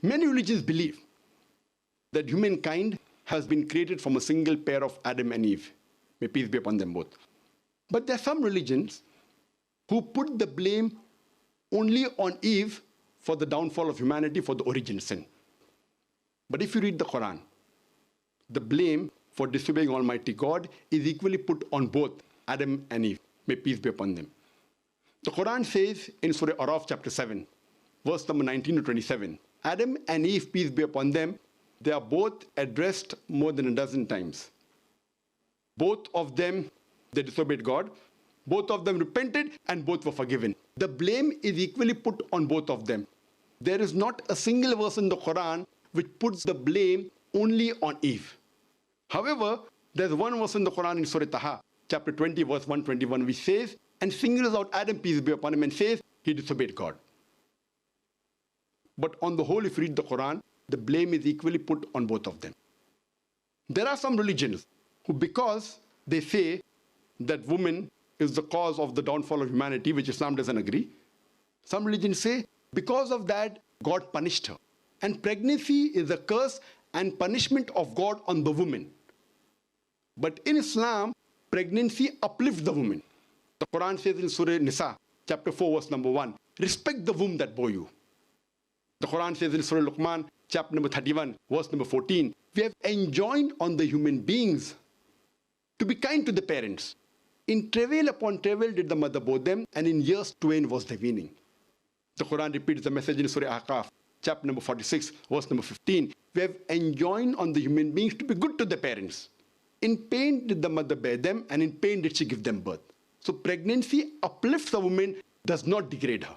Many religions believe that humankind has been created from a single pair of Adam and Eve. May peace be upon them both. But there are some religions who put the blame only on Eve for the downfall of humanity, for the origin sin. But if you read the Qur'an, the blame for disobeying Almighty God is equally put on both Adam and Eve. May peace be upon them. The Qur'an says in Surah A'raaf chapter 7, verse number 19 to 27, Adam and Eve, peace be upon them, they are both addressed more than a dozen times. Both of them, they disobeyed God. Both of them repented and both were forgiven. The blame is equally put on both of them. There is not a single verse in the Quran which puts the blame only on Eve. However, there's one verse in the Quran in Surah Taha, chapter 20, verse 121, which says, and singles out Adam, peace be upon him, and says he disobeyed God. But on the whole, if you read the Quran, the blame is equally put on both of them. There are some religions who, because they say that woman is the cause of the downfall of humanity, which Islam doesn't agree, some religions say because of that, God punished her. And pregnancy is a curse and punishment of God on the woman. But in Islam, pregnancy uplifts the woman. The Quran says in Surah Nisa, chapter 4, verse number 1, respect the womb that bore you. The Quran says in Surah Luqman, chapter number 31, verse number 14, we have enjoined on the human beings to be kind to the parents. In travail upon travail did the mother bore them, and in years twain was their weaning. The Quran repeats the message in Surah A'raaf, chapter number 46, verse number 15. We have enjoined on the human beings to be good to their parents. In pain did the mother bear them, and in pain did she give them birth. So pregnancy uplifts a woman, does not degrade her.